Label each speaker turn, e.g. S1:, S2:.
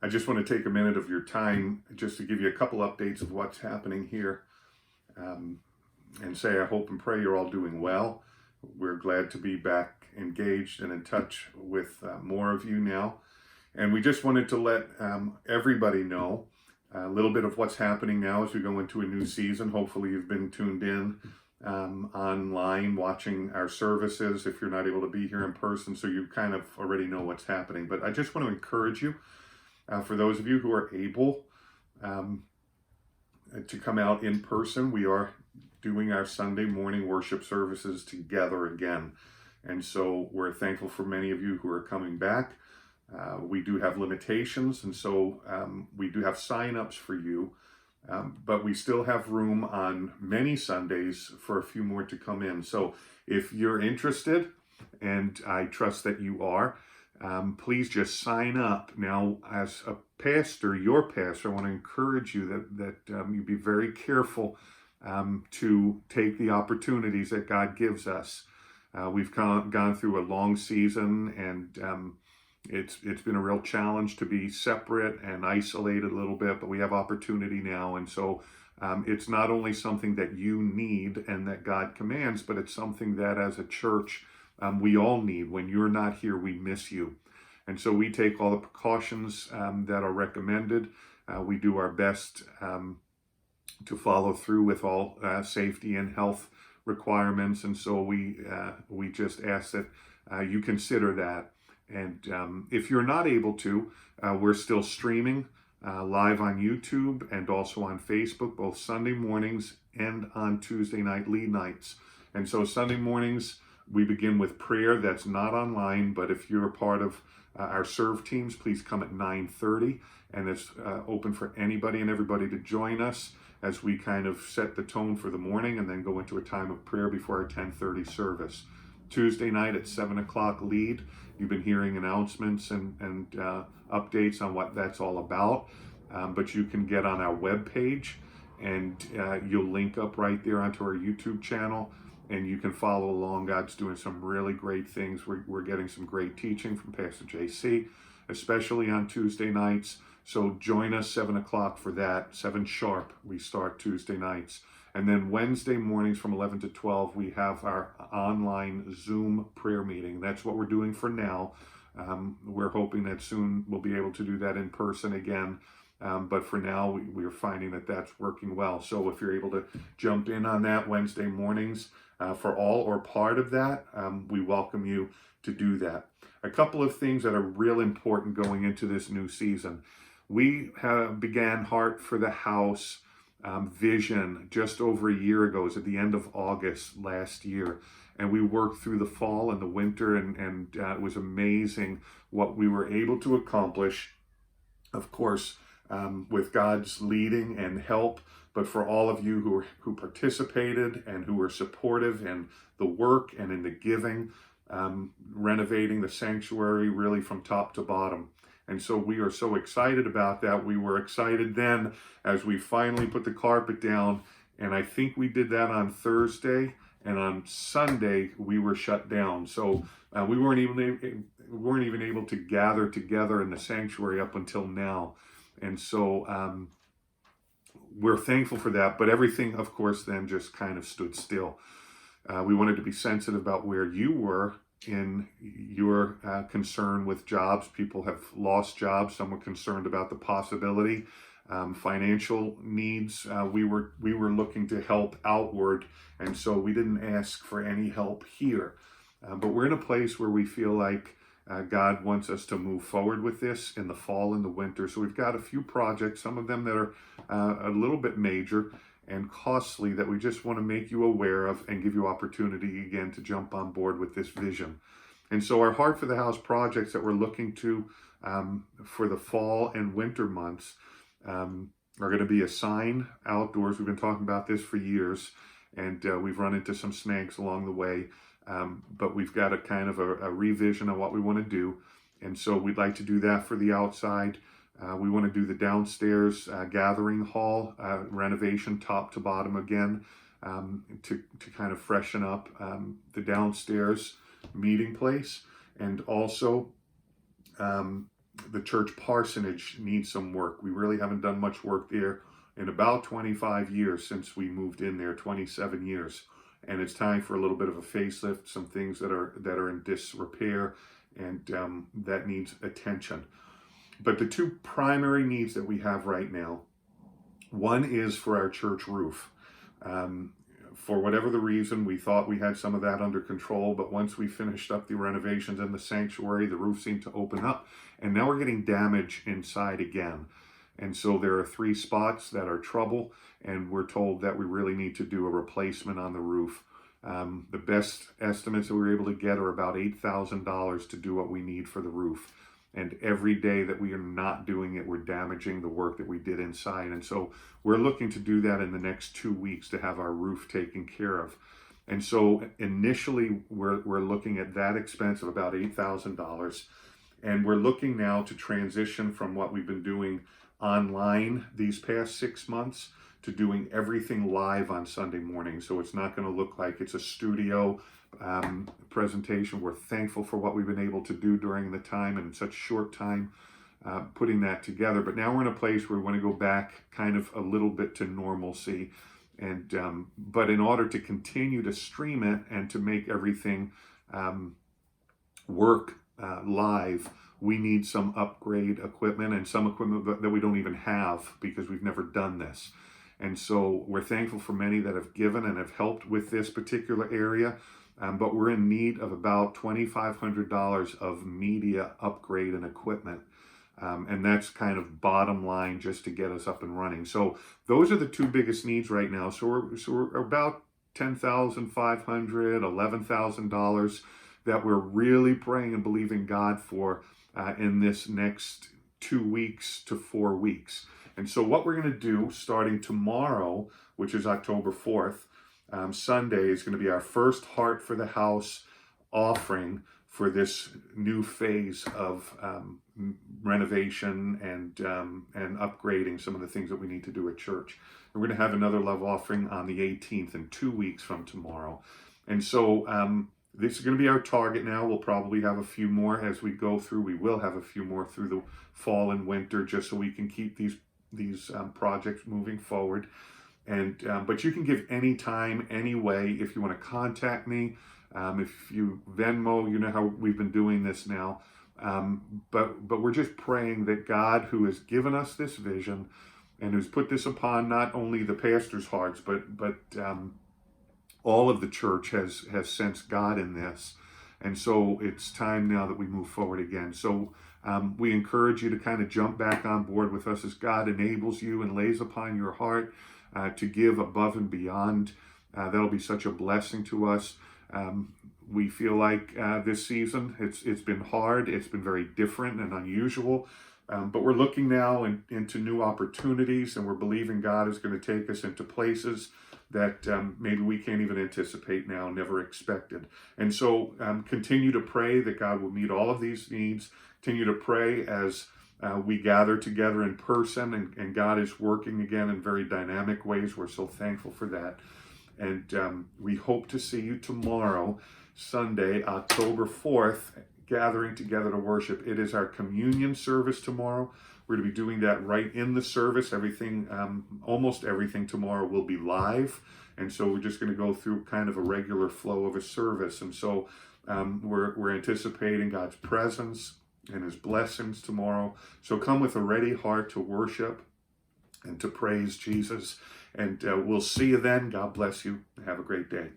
S1: I just want to take a minute of your time just to give you a couple updates of what's happening here, um, and say I hope and pray you're all doing well. We're glad to be back engaged and in touch with more of you now. And we just wanted to let everybody know a little bit of what's happening now as we go into a new season. Hopefully you've been tuned in online watching our services if you're not able to be here in person, so you kind of already know what's happening. But I just want to encourage you, for those of you who are able um, to come out in person, we are doing our Sunday morning worship services together again. And so we're thankful for many of you who are coming back. We do have limitations, and so we do have sign-ups for you, but we still have room on many Sundays for a few more to come in. So if you're interested, and I trust that you are, please just sign up. Now, as a pastor, your pastor, I want to encourage you that you be very careful to take the opportunities that God gives us. We've gone through a long season, and it's been a real challenge to be separate and isolated a little bit, but we have opportunity now. And so it's not only something that you need and that God commands, but it's something that as a church, we all need. When you're not here, we miss you. And so we take all the precautions that are recommended. We do our best to follow through with all safety and health requirements. And so we just ask that you consider that. And if you're not able to, we're still streaming live on YouTube and also on Facebook, both Sunday mornings and on Tuesday night lead nights. And so Sunday mornings, we begin with prayer. That's not online, but if you're a part of our serve teams, please come at 9:30, and it's open for anybody and everybody to join us as we kind of set the tone for the morning and then go into a time of prayer before our 10:30 service. Tuesday night at 7 o'clock lead. You've been hearing announcements and updates on what that's all about, but you can get on our webpage, and you'll link up right there onto our YouTube channel, and you can follow along. God's doing some really great things. We're getting some great teaching from Pastor JC, especially on Tuesday nights. So join us 7 o'clock for that. 7 sharp, we start Tuesday nights. And then Wednesday mornings from 11 to 12, we have our online Zoom prayer meeting. That's what we're doing for now. We're hoping that soon we'll be able to do that in person again. But for now, we're finding that that's working well. So if you're able to jump in on that Wednesday mornings for all or part of that, we welcome you to do that. A couple of things that are real important going into this new season. We began Heart for the House vision just over a year ago. It was at the end of August last year. And we worked through the fall and the winter, and it was amazing what we were able to accomplish. Of course, with God's leading and help, but for all of you who participated and who were supportive in the work and in the giving, renovating the sanctuary really from top to bottom. And so we are so excited about that. We were excited then as we finally put the carpet down, and I think we did that on Thursday, and on Sunday we were shut down. So we weren't even able to gather together in the sanctuary up until now. And so we're thankful for that, but everything, of course, then just kind of stood still. We wanted to be sensitive about where you were in your concern with jobs. People have lost jobs. Some were concerned about the possibility. Financial needs. We were looking to help outward, and so we didn't ask for any help here. But we're in a place where we feel like God wants us to move forward with this in the fall and the winter. So we've got a few projects, some of them that are a little bit major and costly, that we just want to make you aware of and give you opportunity again to jump on board with this vision. And so our Heart for the House projects that we're looking to for the fall and winter months are going to be a sign outdoors. We've been talking about this for years, and we've run into some snags along the way. But we've got a kind of a revision of what we want to do. And so we'd like to do that for the outside. We want to do the downstairs gathering hall renovation top to bottom again, to kind of freshen up the downstairs meeting place. And also the church parsonage needs some work. We really haven't done much work there in about 25 years since we moved in there, 27 years. And it's time for a little bit of a facelift, some things that are in disrepair, and that needs attention. But the two primary needs that we have right now, one is for our church roof. For whatever the reason, we thought we had some of that under control, but once we finished up the renovations in the sanctuary, the roof seemed to open up, and now we're getting damage inside again. And so there are 3 spots that are trouble, and we're told that we really need to do a replacement on the roof. The best estimates that we were able to get are about $8,000 to do what we need for the roof. And every day that we are not doing it, we're damaging the work that we did inside. And so we're looking to do that in the next 2 weeks to have our roof taken care of. And so initially we're looking at that expense of about $8,000. And we're looking now to transition from what we've been doing online these past 6 months to doing everything live on Sunday morning. So it's not going to look like it's a studio presentation. We're thankful for what we've been able to do during the time and in such short time putting that together. But now we're in a place where we want to go back kind of a little bit to normalcy. And but in order to continue to stream it and to make everything work live, we need some upgrade equipment and some equipment that we don't even have because we've never done this. And so we're thankful for many that have given and have helped with this particular area. But we're in need of about $2,500 of media upgrade and equipment. And that's kind of bottom line just to get us up and running. So those are the 2 biggest needs right now. So we're about $10,500, $11,000 that we're really praying and believing God for in this next 2 weeks to 4 weeks. And so what we're going to do starting tomorrow, which is October 4th, Sunday, is going to be our first Heart for the House offering for this new phase of renovation and upgrading some of the things that we need to do at church. We're going to have another love offering on the 18th in 2 weeks from tomorrow. And so this is going to be our target now. We'll probably have a few more as we go through. We will have a few more through the fall and winter just so we can keep these projects moving forward. And but you can give any time, any way. If you want to contact me, if you Venmo, you know how we've been doing this now. But we're just praying that God, who has given us this vision and who's put this upon not only the pastors' hearts, but all of the church has sensed God in this. And so it's time now that we move forward again. So we encourage you to kind of jump back on board with us as God enables you and lays upon your heart to give above and beyond. That'll be such a blessing to us. We feel like this season, it's been hard. It's been very different and unusual. But we're looking now into new opportunities, and we're believing God is going to take us into places that maybe we can't even anticipate now, never expected. And so continue to pray that God will meet all of these needs. Continue to pray as we gather together in person, and God is working again in very dynamic ways. We're so thankful for that. And we hope to see you tomorrow, Sunday, October 4th, gathering together to worship. It is our communion service tomorrow. We're going to be doing that right in the service. Everything, almost everything tomorrow will be live. And so we're just going to go through kind of a regular flow of a service. And so we're anticipating God's presence and his blessings tomorrow. So come with a ready heart to worship and to praise Jesus. And we'll see you then. God bless you. Have a great day.